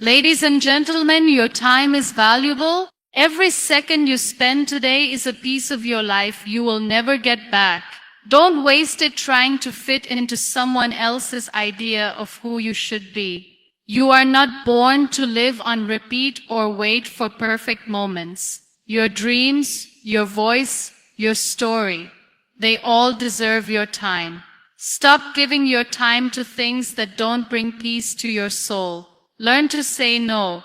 Ladies and gentlemen, your time is valuable. Every second you spend today is a piece of your life you will never get back. Don't waste it trying to fit into someone else's idea of who you should be. You are not born to live on repeat or wait for perfect moments. Your dreams, your voice, your story, they all deserve your time. Stop giving your time to things that don't bring peace to your soul. Learn to say no,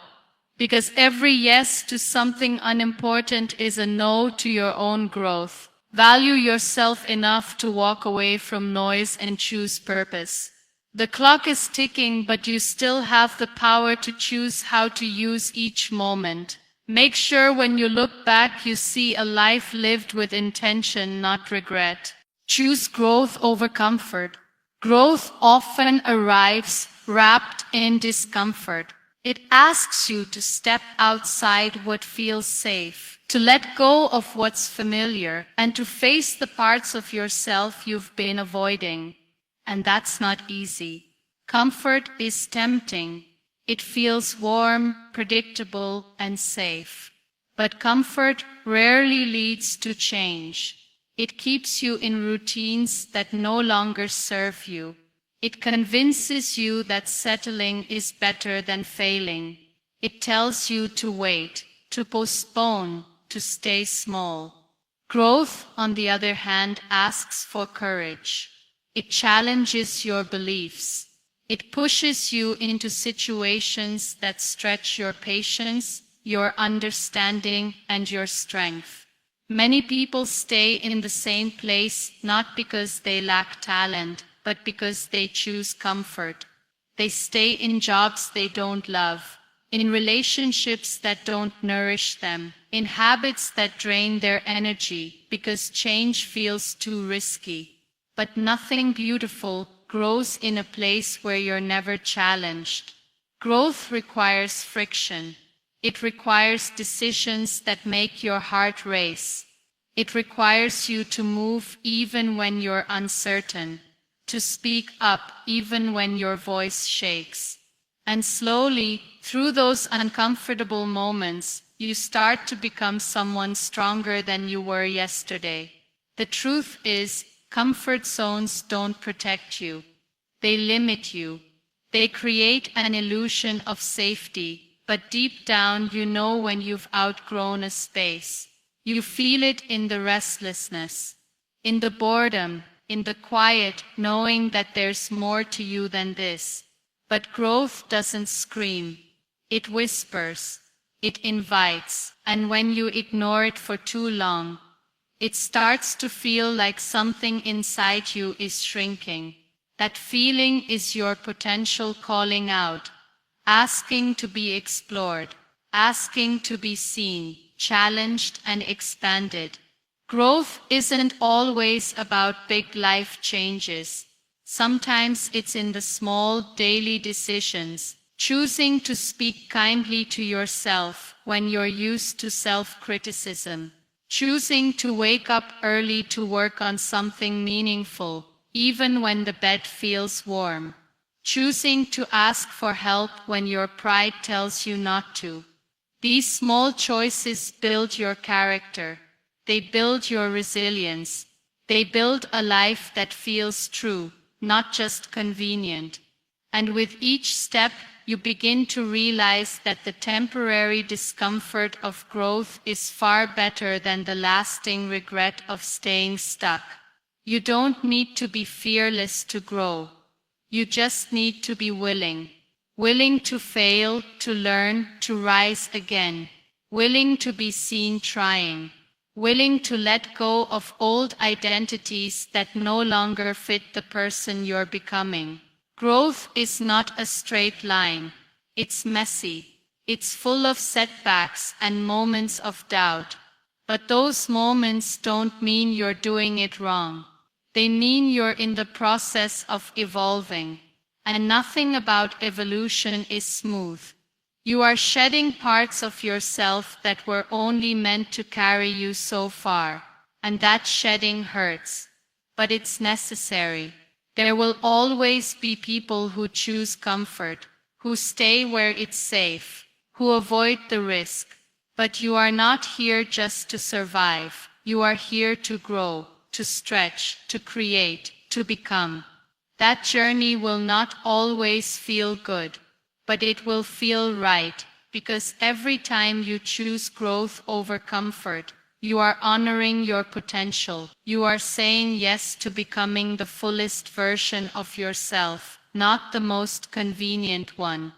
because every yes to something unimportant is a no to your own growth. Value yourself enough to walk away from noise and choose purpose. The clock is ticking, but you still have the power to choose how to use each moment. Make sure when you look back you see a life lived with intention, not regret. Choose growth over comfort. Growth often arrives wrapped in discomfort. It asks you to step outside what feels safe, to let go of what's familiar, and to face the parts of yourself you've been avoiding. And that's not easy. Comfort is tempting. It feels warm, predictable, and safe. But comfort rarely leads to change. It keeps you in routines that no longer serve you. It convinces you that settling is better than failing. It tells you to wait, to postpone, to stay small. Growth, on the other hand, asks for courage. It challenges your beliefs. It pushes you into situations that stretch your patience, your understanding, and your strength. Many people stay in the same place not because they lack talent, but because they choose comfort. They stay in jobs they don't love, in relationships that don't nourish them, in habits that drain their energy because change feels too risky. But nothing beautiful grows in a place where you're never challenged. Growth requires friction. It requires decisions that make your heart race. It requires you to move even when you're uncertain, to speak up even when your voice shakes. And slowly, through those uncomfortable moments, you start to become someone stronger than you were yesterday. The truth is, comfort zones don't protect you. They limit you. They create an illusion of safety, but deep down you know when you've outgrown a space. You feel it in the restlessness, in the boredom, in the quiet, knowing that there's more to you than this. But growth doesn't scream. It whispers. It invites. And when you ignore it for too long, it starts to feel like something inside you is shrinking. That feeling is your potential calling out, asking to be explored, asking to be seen, challenged and expanded. Growth isn't always about big life changes. Sometimes it's in the small daily decisions, choosing to speak kindly to yourself when you're used to self-criticism, choosing to wake up early to work on something meaningful, even when the bed feels warm, choosing to ask for help when your pride tells you not to. These small choices build your character. They build your resilience. They build a life that feels true, not just convenient. And with each step, you begin to realize that the temporary discomfort of growth is far better than the lasting regret of staying stuck. You don't need to be fearless to grow. You just need to be willing. Willing to fail, to learn, to rise again. Willing to be seen trying. Willing to let go of old identities that no longer fit the person you're becoming. Growth is not a straight line. It's messy. It's full of setbacks and moments of doubt. But those moments don't mean you're doing it wrong. They mean you're in the process of evolving. And nothing about evolution is smooth. You are shedding parts of yourself that were only meant to carry you so far, and that shedding hurts. But it's necessary. There will always be people who choose comfort, who stay where it's safe, who avoid the risk. But you are not here just to survive. You are here to grow, to stretch, to create, to become. That journey will not always feel good, but it will feel right, because every time you choose growth over comfort, you are honoring your potential. You are saying yes to becoming the fullest version of yourself, not the most convenient one.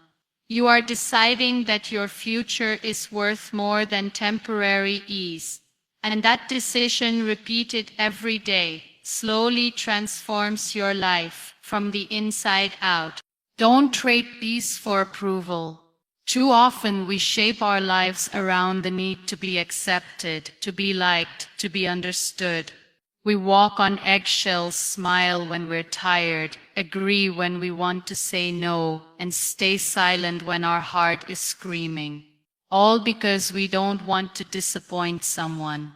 You are deciding that your future is worth more than temporary ease. And that decision, repeated every day, slowly transforms your life from the inside out. Don't trade peace for approval. Too often we shape our lives around the need to be accepted, to be liked, to be understood. We walk on eggshells, smile when we're tired, agree when we want to say no, and stay silent when our heart is screaming. All because we don't want to disappoint someone.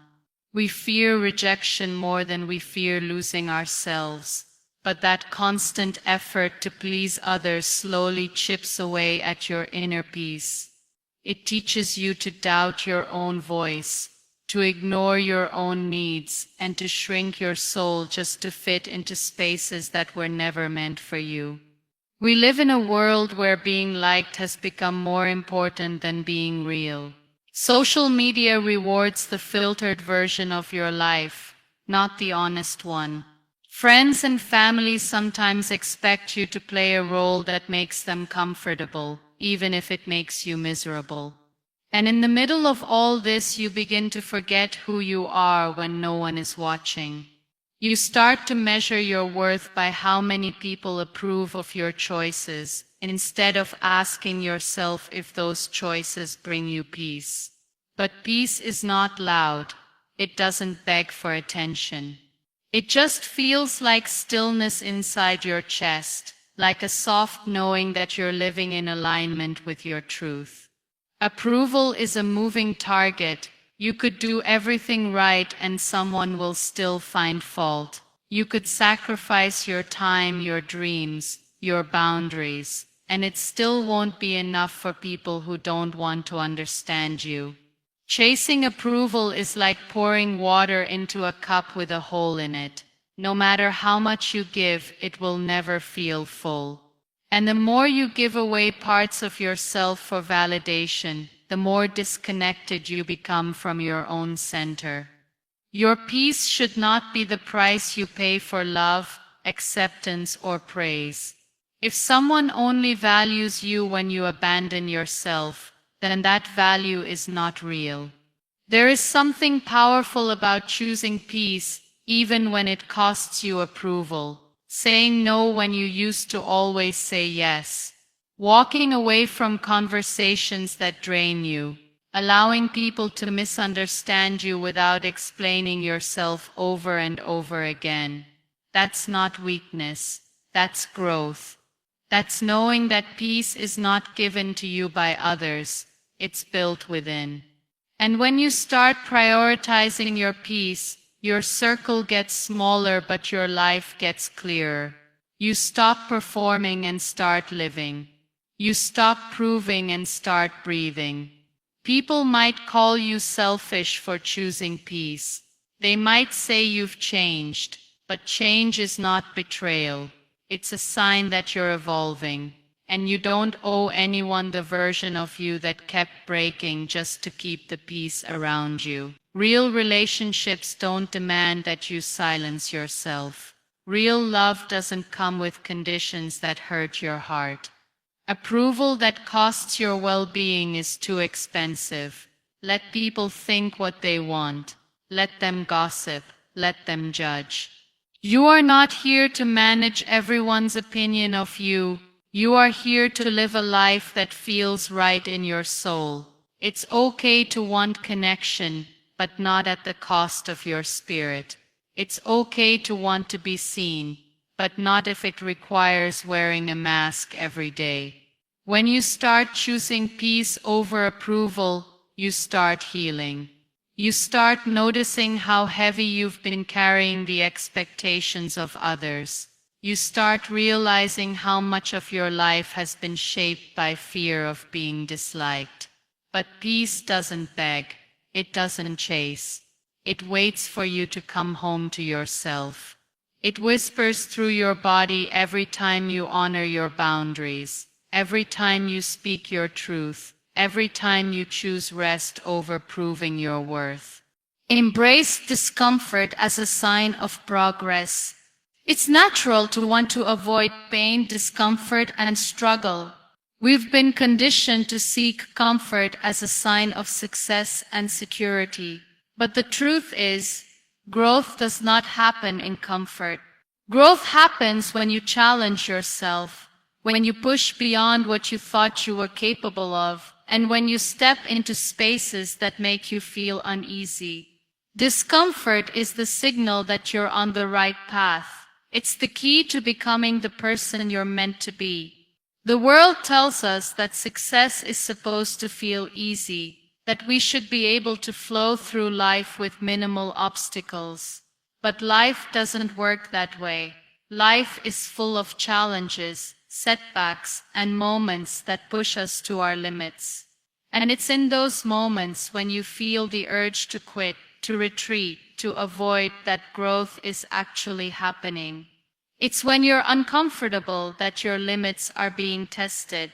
We fear rejection more than we fear losing ourselves. But that constant effort to please others slowly chips away at your inner peace. It teaches you to doubt your own voice, to ignore your own needs, and to shrink your soul just to fit into spaces that were never meant for you. We live in a world where being liked has become more important than being real. Social media rewards the filtered version of your life, not the honest one. Friends and family sometimes expect you to play a role that makes them comfortable, even if it makes you miserable. And in the middle of all this, you begin to forget who you are when no one is watching. You start to measure your worth by how many people approve of your choices, instead of asking yourself if those choices bring you peace. But peace is not loud. It doesn't beg for attention. It just feels like stillness inside your chest, like a soft knowing that you're living in alignment with your truth. Approval is a moving target. You could do everything right and someone will still find fault. You could sacrifice your time, your dreams, your boundaries, and it still won't be enough for people who don't want to understand you. Chasing approval is like pouring water into a cup with a hole in it. No matter how much you give, it will never feel full. And the more you give away parts of yourself for validation, the more disconnected you become from your own center. Your peace should not be the price you pay for love, acceptance, or praise. If someone only values you when you abandon yourself, then that value is not real. There is something powerful about choosing peace, even when it costs you approval. Saying no when you used to always say yes. Walking away from conversations that drain you. Allowing people to misunderstand you without explaining yourself over and over again. That's not weakness. That's growth. That's knowing that peace is not given to you by others. It's built within. And when you start prioritizing your peace, your circle gets smaller but your life gets clearer. You stop performing and start living. You stop proving and start breathing. People might call you selfish for choosing peace. They might say you've changed, but change is not betrayal. It's a sign that you're evolving. And you don't owe anyone the version of you that kept breaking just to keep the peace around you. Real relationships don't demand that you silence yourself. Real love doesn't come with conditions that hurt your heart. Approval that costs your well-being is too expensive. Let people think what they want. Let them gossip. Let them judge. You are not here to manage everyone's opinion of you. You are here to live a life that feels right in your soul. It's okay to want connection, but not at the cost of your spirit. It's okay to want to be seen, but not if it requires wearing a mask every day. When you start choosing peace over approval, you start healing. You start noticing how heavy you've been carrying the expectations of others. you start realizing how much of your life has been shaped by fear of being disliked. But peace doesn't beg, it doesn't chase. It waits for you to come home to yourself. It whispers through your body every time you honor your boundaries, every time you speak your truth, every time you choose rest over proving your worth. Embrace discomfort as a sign of progress. It's natural to want to avoid pain, discomfort, and struggle. We've been conditioned to seek comfort as a sign of success and security. But the truth is, growth does not happen in comfort. Growth happens when you challenge yourself, when you push beyond what you thought you were capable of, and when you step into spaces that make you feel uneasy. Discomfort is the signal that you're on the right path. It's the key to becoming the person you're meant to be. The world tells us that success is supposed to feel easy, that we should be able to flow through life with minimal obstacles. But life doesn't work that way. Life is full of challenges, setbacks, and moments that push us to our limits. And it's in those moments when you feel the urge to quit, to retreat, to avoid, that growth is actually happening. It's when you're uncomfortable that your limits are being tested.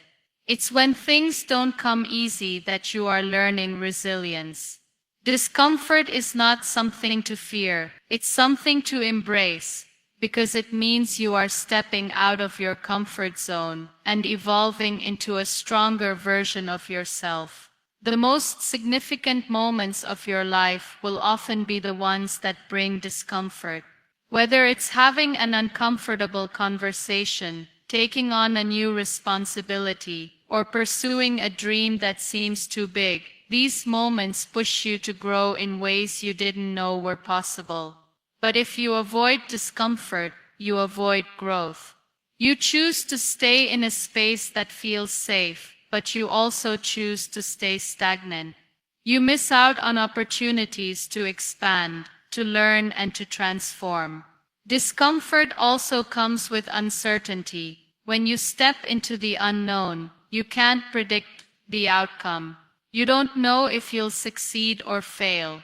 It's when things don't come easy that you are learning resilience. Discomfort is not something to fear, it's something to embrace, because it means you are stepping out of your comfort zone and evolving into a stronger version of yourself. The most significant moments of your life will often be the ones that bring discomfort. Whether it's having an uncomfortable conversation, taking on a new responsibility, or pursuing a dream that seems too big, these moments push you to grow in ways you didn't know were possible. But if you avoid discomfort, you avoid growth. You choose to stay in a space that feels safe, but you also choose to stay stagnant. You miss out on opportunities to expand, to learn, and to transform. Discomfort also comes with uncertainty. When you step into the unknown, you can't predict the outcome. You don't know if you'll succeed or fail.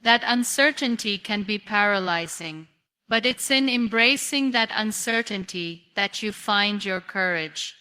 That uncertainty can be paralyzing, but it's in embracing that uncertainty that you find your courage.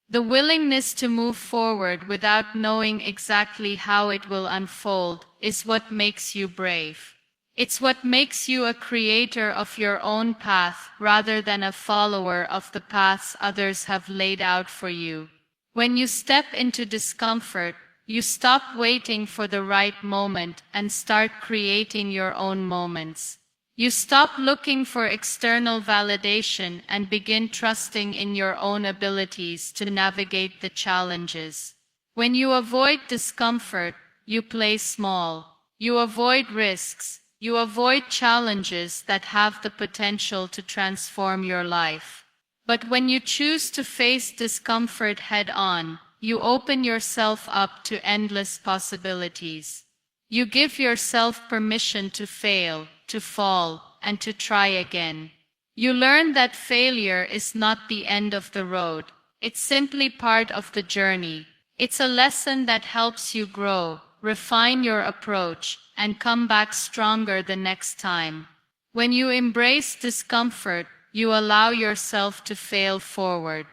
The willingness to move forward without knowing exactly how it will unfold is what makes you brave. It's what makes you a creator of your own path rather than a follower of the paths others have laid out for you. When you step into discomfort, you stop waiting for the right moment and start creating your own moments. You stop looking for external validation and begin trusting in your own abilities to navigate the challenges. When you avoid discomfort, you play small. You avoid risks. You avoid challenges that have the potential to transform your life. But when you choose to face discomfort head-on, you open yourself up to endless possibilities. You give yourself permission to fail, to fall, and to try again. You learn that failure is not the end of the road. It's simply part of the journey. It's a lesson that helps you grow, refine your approach, and come back stronger the next time. When you embrace discomfort, you allow yourself to fail forward.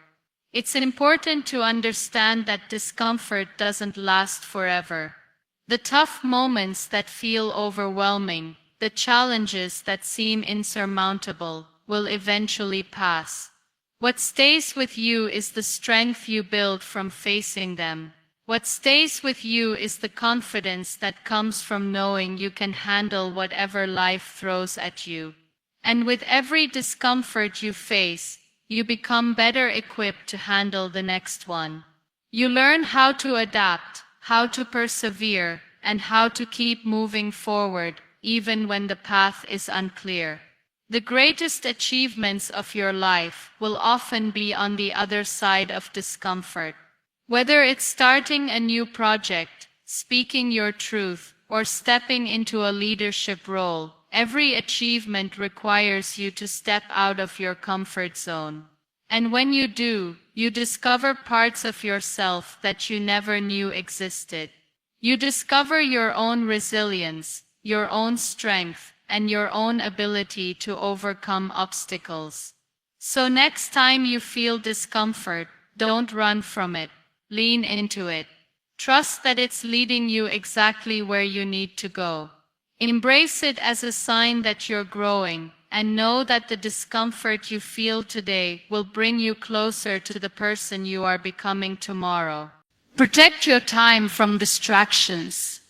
It's important to understand that discomfort doesn't last forever. The tough moments that feel overwhelming, the challenges that seem insurmountable, will eventually pass. What stays with you is the strength you build from facing them. What stays with you is the confidence that comes from knowing you can handle whatever life throws at you. And with every discomfort you face, you become better equipped to handle the next one. You learn how to adapt, how to persevere, and how to keep moving forward, even when the path is unclear. The greatest achievements of your life will often be on the other side of discomfort. Whether it's starting a new project, speaking your truth, or stepping into a leadership role, Every achievement requires you to step out of your comfort zone. And when you do, you discover parts of yourself that you never knew existed. You discover your own resilience, your own strength, and your own ability to overcome obstacles. So next time you feel discomfort, don't run from it. Lean into it. Trust that it's leading you exactly where you need to go. Embrace it as a sign that you're growing, and know that the discomfort you feel today will bring you closer to the person you are becoming tomorrow. Protect your time from distractions.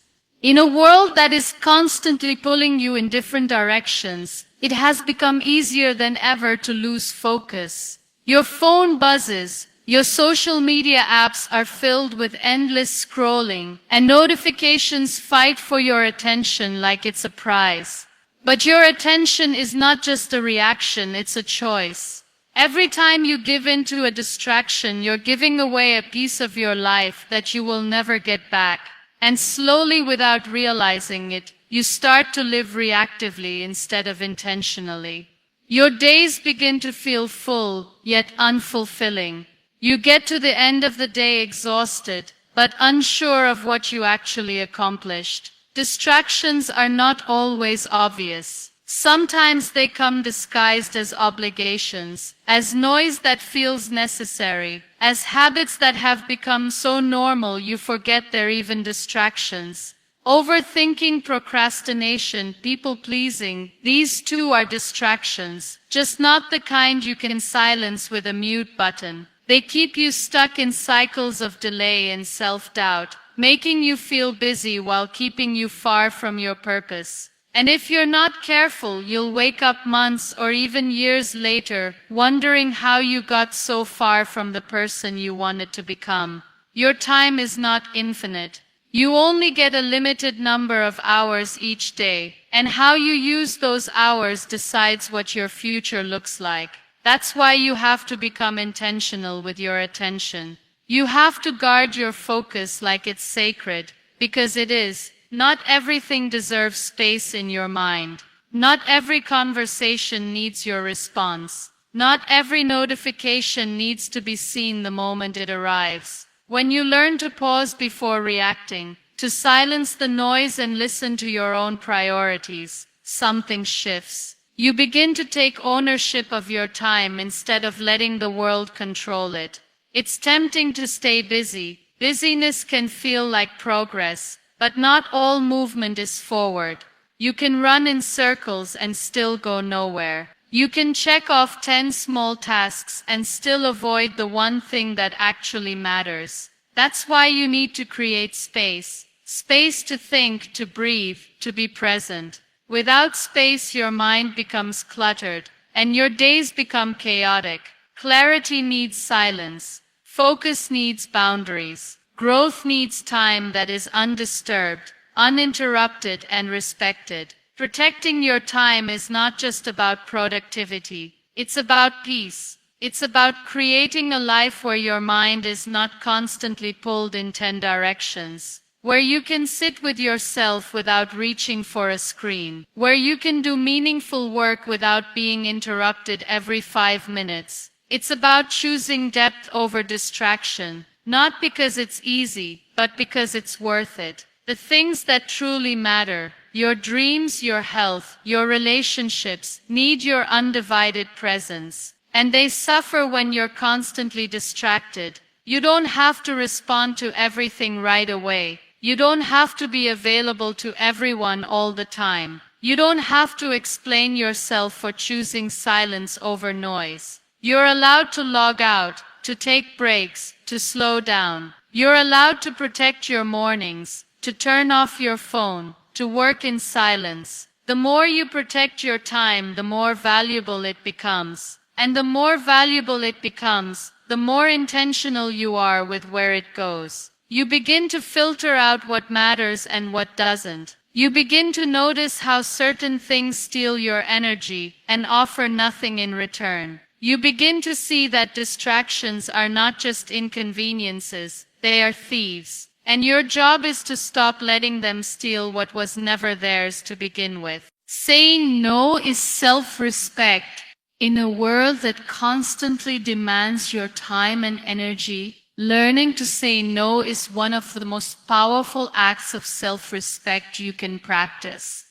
In a world that is constantly pulling you in different directions, it has become easier than ever to lose focus. Your phone buzzes, your social media apps are filled with endless scrolling, and notifications fight for your attention like it's a prize. But your attention is not just a reaction, it's a choice. Every time you give in to a distraction, you're giving away a piece of your life that you will never get back. And slowly, without realizing it, you start to live reactively instead of intentionally. Your days begin to feel full, yet unfulfilling. You get to the end of the day exhausted, but unsure of what you actually accomplished. Distractions are not always obvious. Sometimes they come disguised as obligations, as noise that feels necessary, as habits that have become so normal you forget they're even distractions. Overthinking, procrastination, people-pleasing, these too are distractions, just not the kind you can silence with a mute button. They keep you stuck in cycles of delay and self-doubt, making you feel busy while keeping you far from your purpose. And if you're not careful, you'll wake up months or even years later, wondering how you got so far from the person you wanted to become. Your time is not infinite. You only get a limited number of hours each day, and how you use those hours decides what your future looks like. That's why you have to become intentional with your attention. You have to guard your focus like it's sacred, because it is. Not everything deserves space in your mind. Not every conversation needs your response. Not every notification needs to be seen the moment it arrives. When you learn to pause before reacting, to silence the noise and listen to your own priorities, something shifts. You begin to take ownership of your time instead of letting the world control it. It's tempting to stay busy. Busyness can feel like progress, but not all movement is forward. You can run in circles and still go nowhere. You can check off 10 small tasks and still avoid the one thing that actually matters. That's why you need to create space. Space to think, to breathe, to be present. Without space, your mind becomes cluttered, and your days become chaotic. Clarity needs silence. Focus needs boundaries. Growth needs time that is undisturbed, uninterrupted, and respected. Protecting your time is not just about productivity. It's about peace. It's about creating a life where your mind is not constantly pulled in 10 directions. Where you can sit with yourself without reaching for a screen. Where you can do meaningful work without being interrupted every 5 minutes. It's about choosing depth over distraction. Not because it's easy, but because it's worth it. The things that truly matter, your dreams, your health, your relationships, need your undivided presence. And they suffer when you're constantly distracted. You don't have to respond to everything right away. You don't have to be available to everyone all the time. You don't have to explain yourself for choosing silence over noise. You're allowed to log out, to take breaks, to slow down. You're allowed to protect your mornings, to turn off your phone, to work in silence. The more you protect your time, the more valuable it becomes. And the more valuable it becomes, the more intentional you are with where it goes. You begin to filter out what matters and what doesn't. You begin to notice how certain things steal your energy and offer nothing in return. You begin to see that distractions are not just inconveniences, they are thieves. And your job is to stop letting them steal what was never theirs to begin with. Saying no is self-respect. In a world that constantly demands your time and energy, learning to say no is one of the most powerful acts of self-respect you can practice.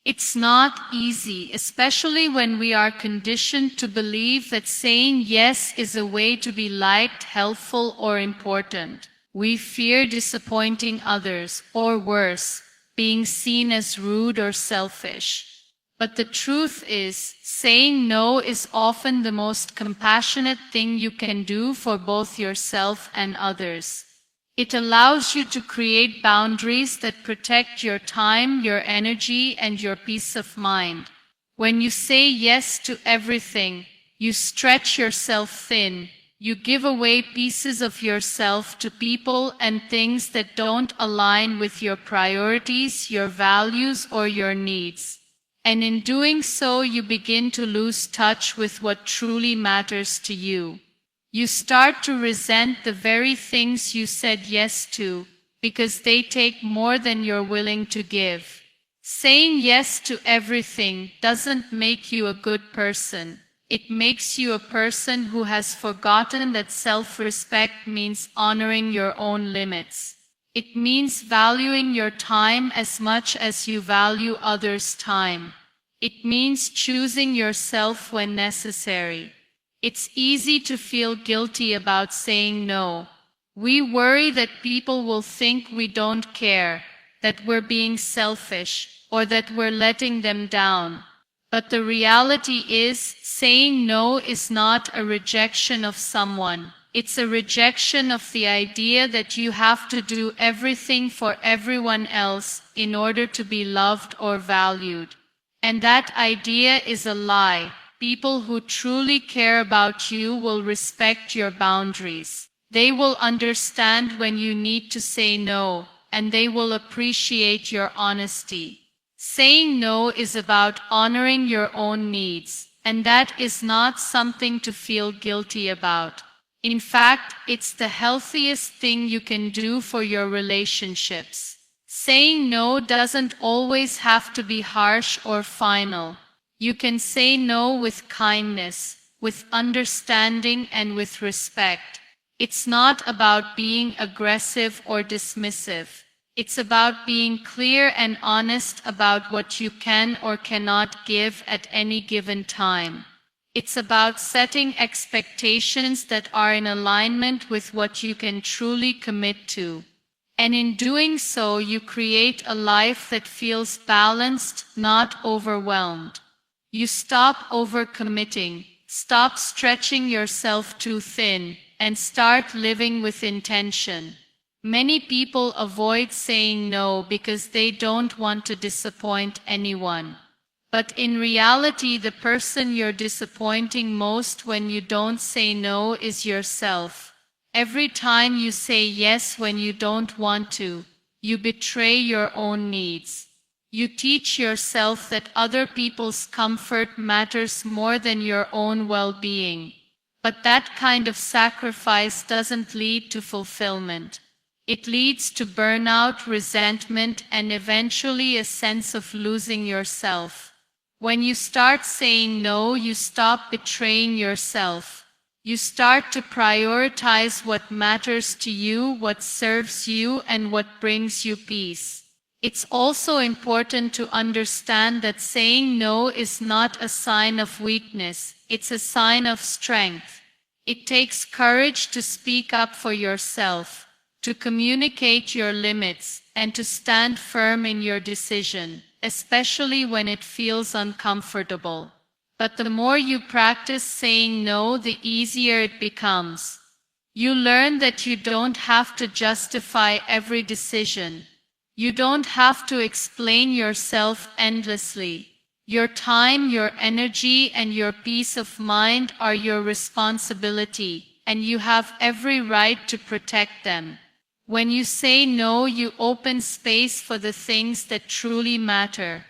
It's not easy, especially when we are conditioned to believe that saying yes is a way to be liked, helpful, or important. We fear disappointing others, or worse, being seen as rude or selfish. But the truth is, saying no is often the most compassionate thing you can do for both yourself and others. It allows you to create boundaries that protect your time, your energy, and your peace of mind. When you say yes to everything, you stretch yourself thin. You give away pieces of yourself to people and things that don't align with your priorities, your values, or your needs. And in doing so, you begin to lose touch with what truly matters to you. You start to resent the very things you said yes to, because they take more than you're willing to give. Saying yes to everything doesn't make you a good person. It makes you a person who has forgotten that self-respect means honoring your own limits. It means valuing your time as much as you value others' time. It means choosing yourself when necessary. It's easy to feel guilty about saying no. We worry that people will think we don't care, that we're being selfish, or that we're letting them down. But the reality is, saying no is not a rejection of someone. It's a rejection of the idea that you have to do everything for everyone else in order to be loved or valued. And that idea is a lie. People who truly care about you will respect your boundaries. They will understand when you need to say no, and they will appreciate your honesty. Saying no is about honoring your own needs, and that is not something to feel guilty about. In fact, it's the healthiest thing you can do for your relationships. Saying no doesn't always have to be harsh or final. You can say no with kindness, with understanding, and with respect. It's not about being aggressive or dismissive. It's about being clear and honest about what you can or cannot give at any given time. It's about setting expectations that are in alignment with what you can truly commit to. And in doing so, you create a life that feels balanced, not overwhelmed. You stop overcommitting, stop stretching yourself too thin, and start living with intention. Many people avoid saying no because they don't want to disappoint anyone. But in reality, the person you're disappointing most when you don't say no is yourself. Every time you say yes when you don't want to, you betray your own needs. You teach yourself that other people's comfort matters more than your own well-being. But that kind of sacrifice doesn't lead to fulfillment. It leads to burnout, resentment, and eventually a sense of losing yourself. When you start saying no, you stop betraying yourself. You start to prioritize what matters to you, what serves you, and what brings you peace. It's also important to understand that saying no is not a sign of weakness, it's a sign of strength. It takes courage to speak up for yourself, to communicate your limits, and to stand firm in your decision, especially when it feels uncomfortable. But the more you practice saying no, the easier it becomes. You learn that you don't have to justify every decision. You don't have to explain yourself endlessly. Your time, your energy, and your peace of mind are your responsibility, and you have every right to protect them. When you say no, you open space for the things that truly matter.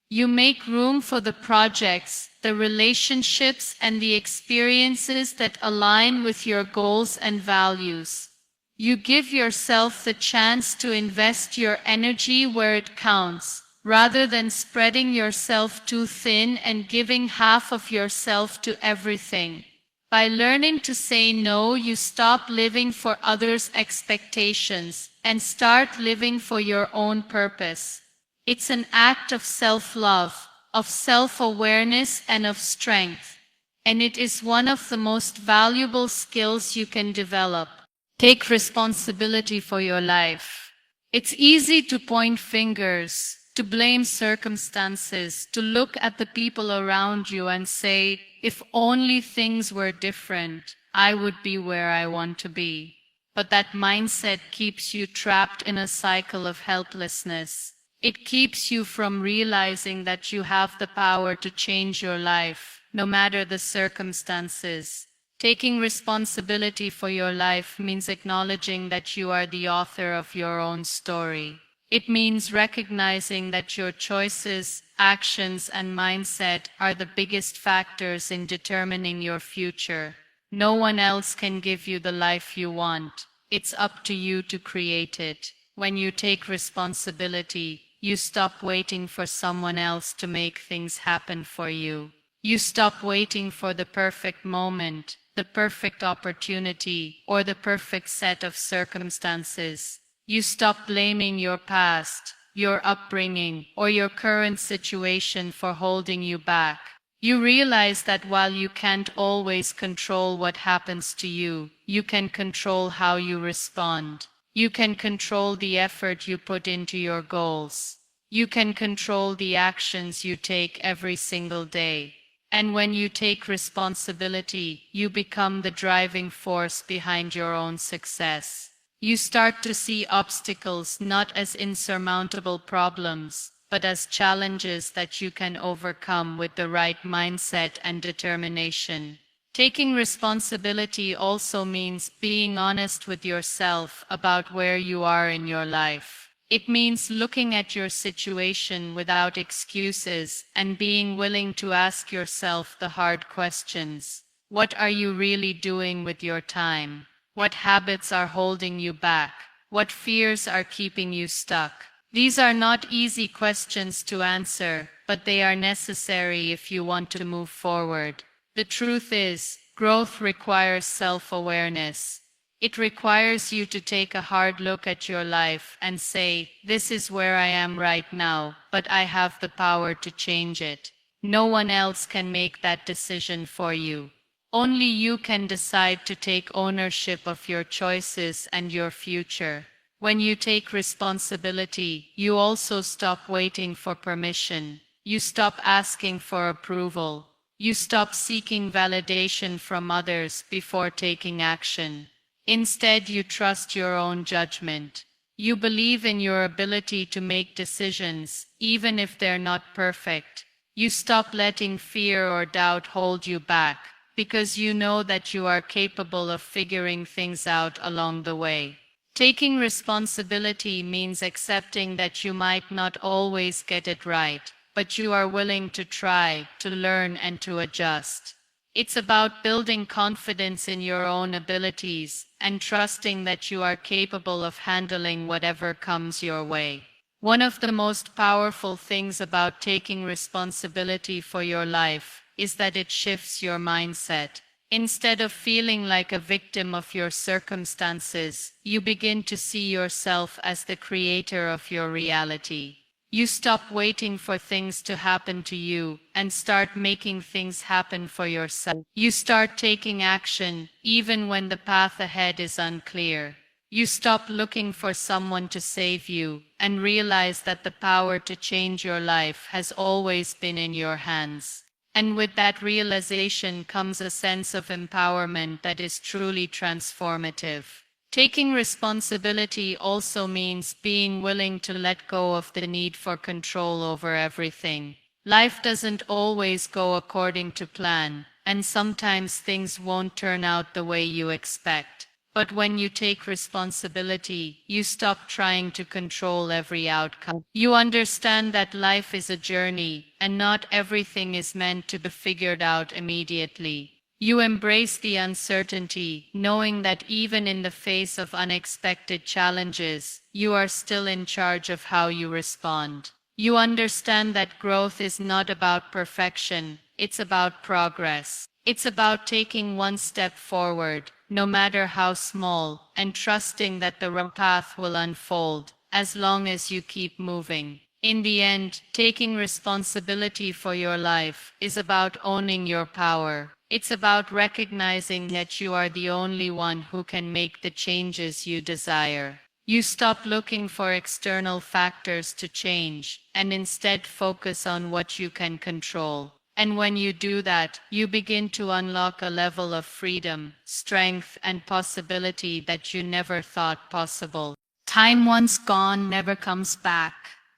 You make room for the projects, the relationships, and the experiences that align with your goals and values. You give yourself the chance to invest your energy where it counts, rather than spreading yourself too thin and giving half of yourself to everything. By learning to say no, you stop living for others' expectations and start living for your own purpose. It's an act of self-love, of self-awareness, and of strength. And it is one of the most valuable skills you can develop. Take responsibility for your life. It's easy to point fingers, to blame circumstances, to look at the people around you and say, if only things were different, I would be where I want to be. But that mindset keeps you trapped in a cycle of helplessness. It keeps you from realizing that you have the power to change your life, no matter the circumstances. Taking responsibility for your life means acknowledging that you are the author of your own story. It means recognizing that your choices, actions, and mindset are the biggest factors in determining your future. No one else can give you the life you want. It's up to you to create it. When you take responsibility, you stop waiting for someone else to make things happen for you. You stop waiting for the perfect moment, the perfect opportunity, or the perfect set of circumstances. You stop blaming your past, your upbringing, or your current situation for holding you back. You realize that while you can't always control what happens to you, you can control how you respond. You can control the effort you put into your goals. You can control the actions you take every single day. And when you take responsibility, you become the driving force behind your own success. You start to see obstacles not as insurmountable problems, but as challenges that you can overcome with the right mindset and determination. Taking responsibility also means being honest with yourself about where you are in your life. It means looking at your situation without excuses and being willing to ask yourself the hard questions. What are you really doing with your time? What habits are holding you back? What fears are keeping you stuck? These are not easy questions to answer, but they are necessary if you want to move forward. The truth is, growth requires self-awareness. It requires you to take a hard look at your life and say, this is where I am right now, but I have the power to change it. No one else can make that decision for you. Only you can decide to take ownership of your choices and your future. When you take responsibility, you also stop waiting for permission. You stop asking for approval. You stop seeking validation from others before taking action. Instead, you trust your own judgment. You believe in your ability to make decisions, even if they're not perfect. You stop letting fear or doubt hold you back, because you know that you are capable of figuring things out along the way. Taking responsibility means accepting that you might not always get it right, but you are willing to try, to learn, and to adjust. It's about building confidence in your own abilities and trusting that you are capable of handling whatever comes your way. One of the most powerful things about taking responsibility for your life is that it shifts your mindset. Instead of feeling like a victim of your circumstances, you begin to see yourself as the creator of your reality. You stop waiting for things to happen to you and start making things happen for yourself. You start taking action even when the path ahead is unclear. You stop looking for someone to save you and realize that the power to change your life has always been in your hands. And with that realization comes a sense of empowerment that is truly transformative. Taking responsibility also means being willing to let go of the need for control over everything. Life doesn't always go according to plan, and sometimes things won't turn out the way you expect. But when you take responsibility, you stop trying to control every outcome. You understand that life is a journey, and not everything is meant to be figured out immediately. You embrace the uncertainty, knowing that even in the face of unexpected challenges, you are still in charge of how you respond. You understand that growth is not about perfection, it's about progress. It's about taking one step forward, no matter how small, and trusting that the path will unfold, as long as you keep moving. In the end, taking responsibility for your life is about owning your power. It's about recognizing that you are the only one who can make the changes you desire. You stop looking for external factors to change and instead focus on what you can control. And when you do that, you begin to unlock a level of freedom, strength, and possibility that you never thought possible. Time once gone never comes back.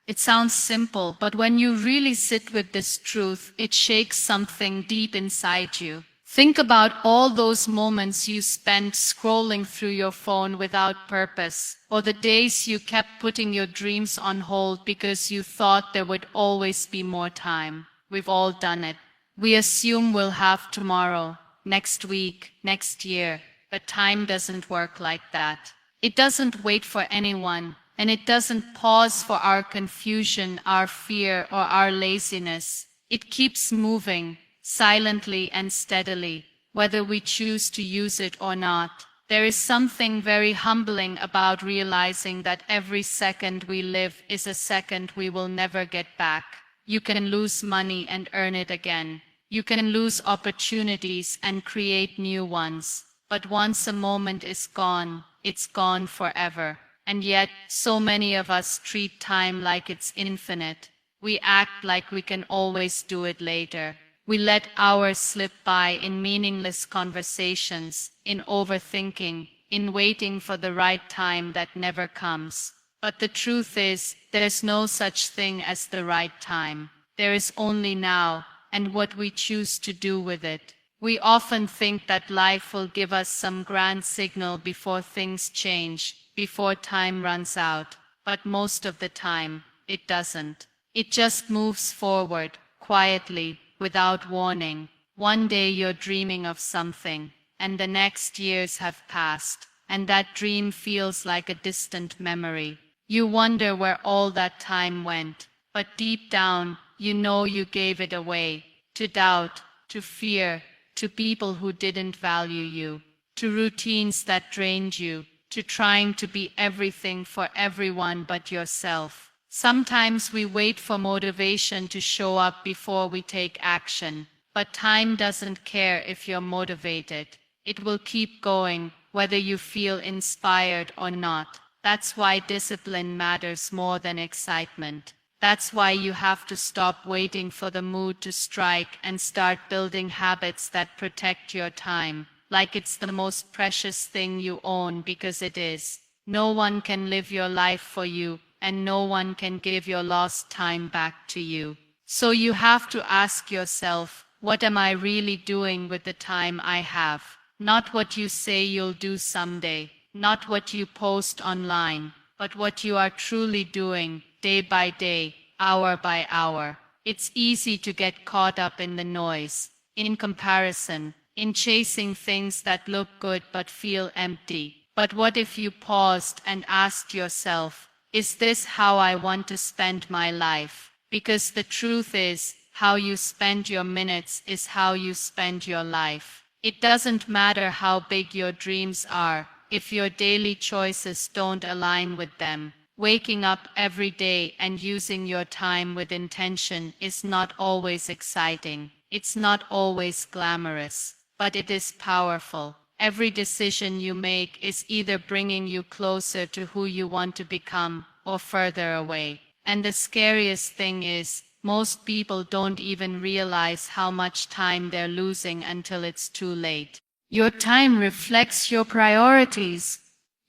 It sounds simple, but when you really sit with this truth, it shakes something deep inside you. Think about all those moments you spent scrolling through your phone without purpose, or the days you kept putting your dreams on hold because you thought there would always be more time. We've all done it. We assume we'll have tomorrow, next week, next year, but time doesn't work like that. It doesn't wait for anyone, and it doesn't pause for our confusion, our fear, or our laziness. It keeps moving, silently and steadily, whether we choose to use it or not. There is something very humbling about realizing that every second we live is a second we will never get back. You can lose money and earn it again. You can lose opportunities and create new ones. But once a moment is gone, it's gone forever. And yet, so many of us treat time like it's infinite. We act like we can always do it later. We let hours slip by in meaningless conversations, in overthinking, in waiting for the right time that never comes. But the truth is, there's no such thing as the right time. There is only now, and what we choose to do with it. We often think that life will give us some grand signal before things change, before time runs out. But most of the time, it doesn't. It just moves forward, quietly, without warning. One day you're dreaming of something, and the next years have passed, and that dream feels like a distant memory. You wonder where all that time went, but deep down, you know you gave it away, to doubt, to fear, to people who didn't value you, to routines that drained you, to trying to be everything for everyone but yourself. Sometimes we wait for motivation to show up before we take action, but time doesn't care if you're motivated. It will keep going, whether you feel inspired or not. That's why discipline matters more than excitement. That's why you have to stop waiting for the mood to strike and start building habits that protect your time, like it's the most precious thing you own, because it is. No one can live your life for you, and no one can give your lost time back to you. So you have to ask yourself, what am I really doing with the time I have? Not what you say you'll do someday, not what you post online, but what you are truly doing, day by day, hour by hour. It's easy to get caught up in the noise, in comparison, in chasing things that look good but feel empty. But what if you paused and asked yourself, is this how I want to spend my life? Because the truth is, how you spend your minutes is how you spend your life. It doesn't matter how big your dreams are, if your daily choices don't align with them. Waking up every day and using your time with intention is not always exciting. It's not always glamorous, but it is powerful. Every decision you make is either bringing you closer to who you want to become or further away. And the scariest thing is, most people don't even realize how much time they're losing until it's too late. Your time reflects your priorities.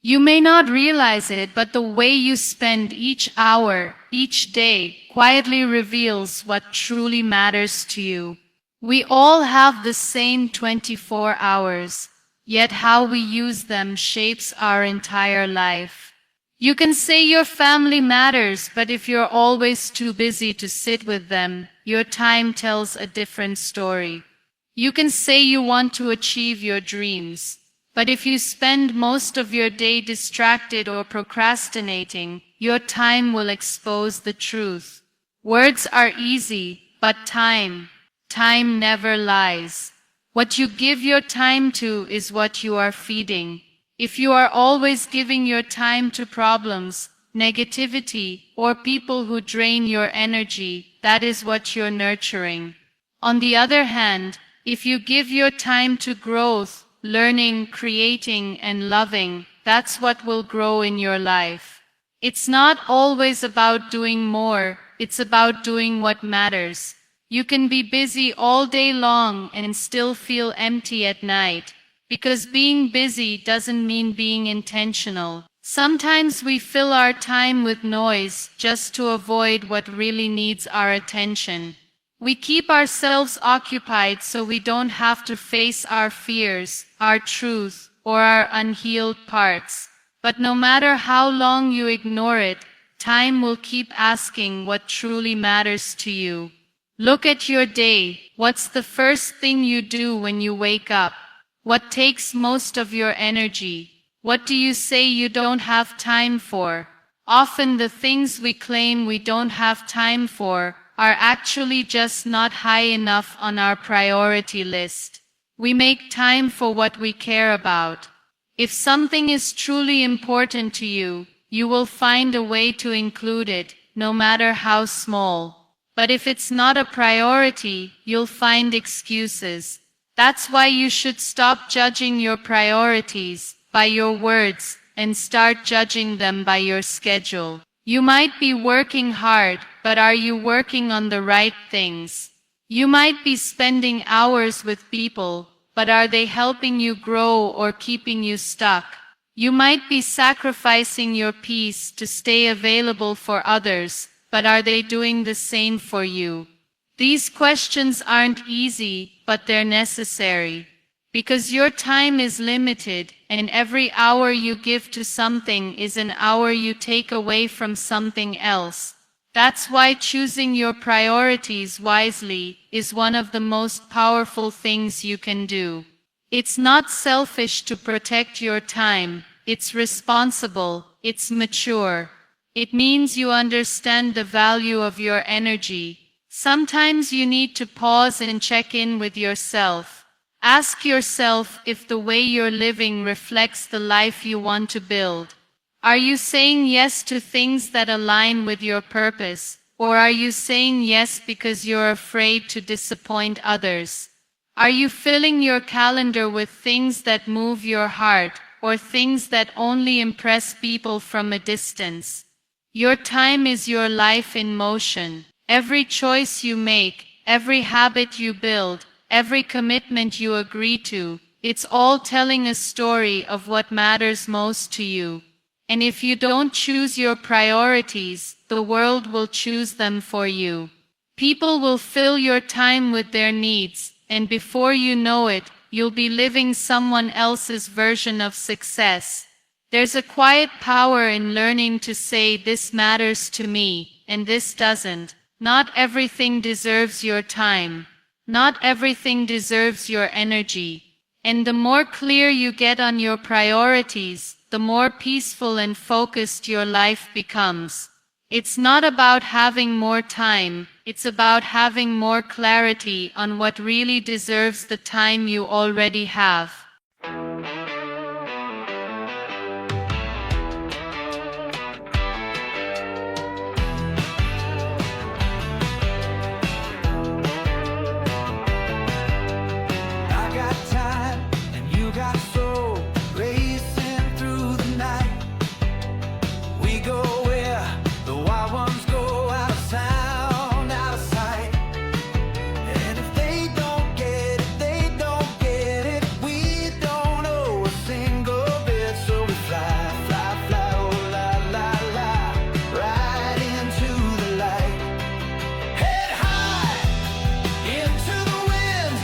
You may not realize it, but the way you spend each hour, each day, quietly reveals what truly matters to you. We all have the same 24 hours. Yet how we use them shapes our entire life. You can say your family matters, but if you're always too busy to sit with them, your time tells a different story. You can say you want to achieve your dreams, but if you spend most of your day distracted or procrastinating, your time will expose the truth. Words are easy, but time never lies. What you give your time to is what you are feeding. If you are always giving your time to problems, negativity, or people who drain your energy, that is what you're nurturing. On the other hand, if you give your time to growth, learning, creating, and loving, that's what will grow in your life. It's not always about doing more, it's about doing what matters. You can be busy all day long and still feel empty at night, because being busy doesn't mean being intentional. Sometimes we fill our time with noise just to avoid what really needs our attention. We keep ourselves occupied so we don't have to face our fears, our truth, or our unhealed parts. But no matter how long you ignore it, time will keep asking what truly matters to you. Look at your day. What's the first thing you do when you wake up? What takes most of your energy? What do you say you don't have time for? Often the things we claim we don't have time for are actually just not high enough on our priority list. We make time for what we care about. If something is truly important to you, you will find a way to include it, no matter how small. But if it's not a priority, you'll find excuses. That's why you should stop judging your priorities by your words and start judging them by your schedule. You might be working hard, but are you working on the right things? You might be spending hours with people, but are they helping you grow or keeping you stuck? You might be sacrificing your peace to stay available for others, but are they doing the same for you? These questions aren't easy, but they're necessary. Because your time is limited, and every hour you give to something is an hour you take away from something else. That's why choosing your priorities wisely is one of the most powerful things you can do. It's not selfish to protect your time, it's responsible, it's mature. It means you understand the value of your energy. Sometimes you need to pause and check in with yourself. Ask yourself if the way you're living reflects the life you want to build. Are you saying yes to things that align with your purpose, or are you saying yes because you're afraid to disappoint others? Are you filling your calendar with things that move your heart, or things that only impress people from a distance? Your time is your life in motion. Every choice you make, every habit you build, every commitment you agree to, it's all telling a story of what matters most to you. And if you don't choose your priorities, the world will choose them for you. People will fill your time with their needs, and before you know it, you'll be living someone else's version of success. There's a quiet power in learning to say this matters to me, and this doesn't. Not everything deserves your time. Not everything deserves your energy. And the more clear you get on your priorities, the more peaceful and focused your life becomes. It's not about having more time, it's about having more clarity on what really deserves the time you already have. I got time and you got soul, racing through the night. We go where the wild ones go, out of sound, out of sight. And if they don't get it, they don't get it. We don't know a single bit, so we fly, fly, fly, oh la la la, right into the light. Head high into the wind,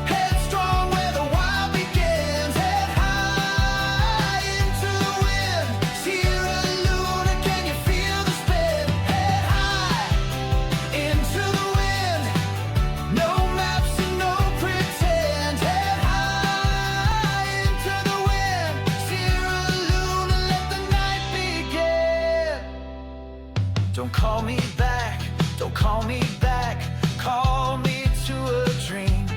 headstrong where the wild begins. Head high into the wind, Sierra Luna, can you feel the spin? Head high into the wind, no maps and no pretend. Head high into the wind, Sierra Luna, let the night begin. Don't call me back Don't call me back, call me to a dream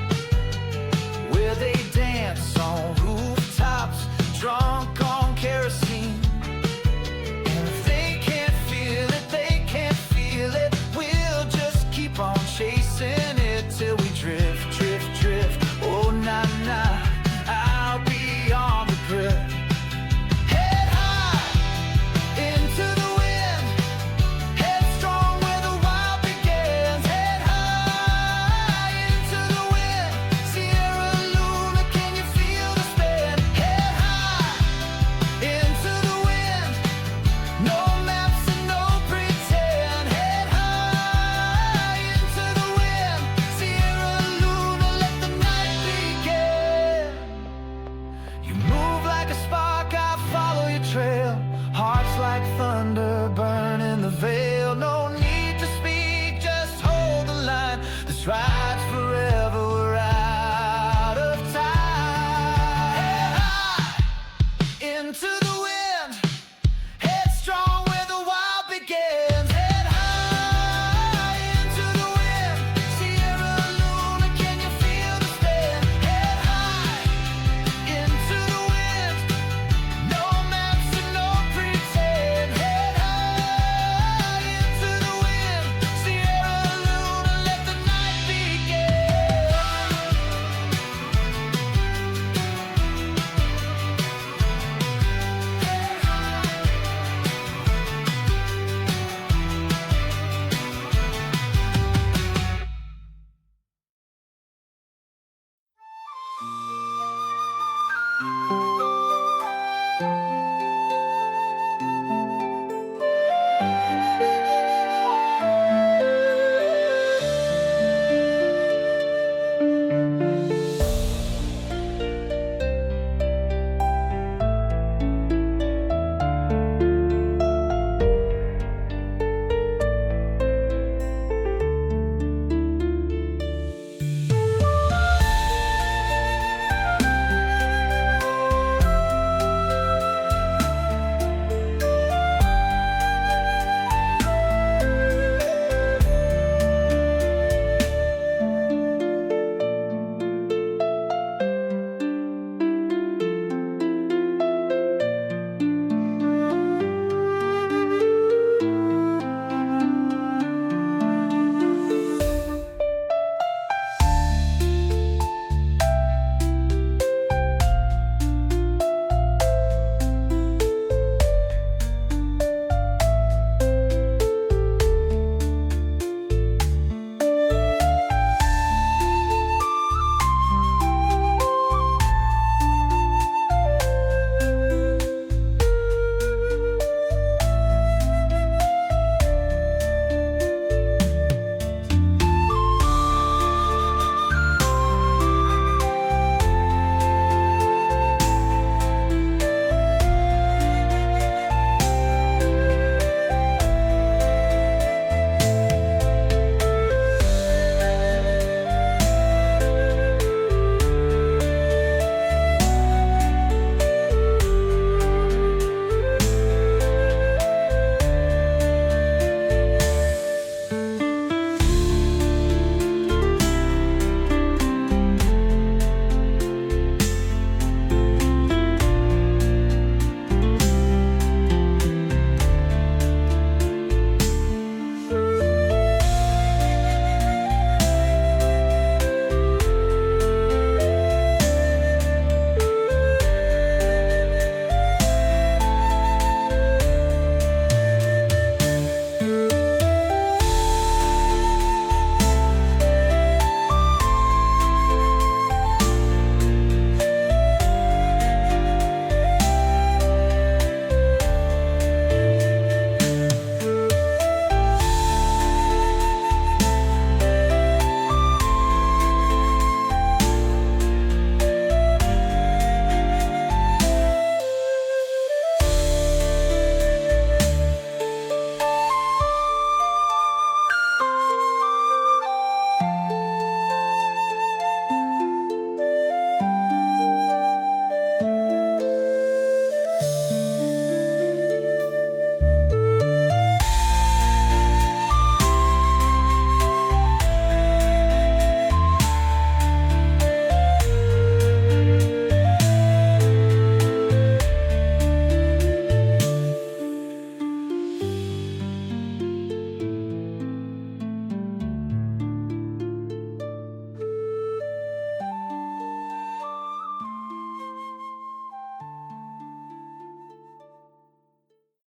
where they dance on rooftops, drunk on kerosene. And if they can't feel it, they can't feel it. We'll just keep on chasing it till we drift, drift, drift. Oh, nah, nah, I'll be on the grid. Head high into the wind, headstrong where the wild begins. Head high into the wind, Sierra Luna, can you feel the spin? Head high into the wind, no maps and no pretend. Head high into the wind, Sierra Luna, let the night begin. You move like a spark, I follow your trail. Hearts like thunder burn in the veil. No need to speak, just hold the line. This ride's forever, we're out of time. Head high into the wind, headstrong where the wild begins. Head high into the wind, Sierra Luna, can you feel the spin? Head high into the wind, no maps and no pretend. Head high into the wind, Sierra Luna, let the night begin.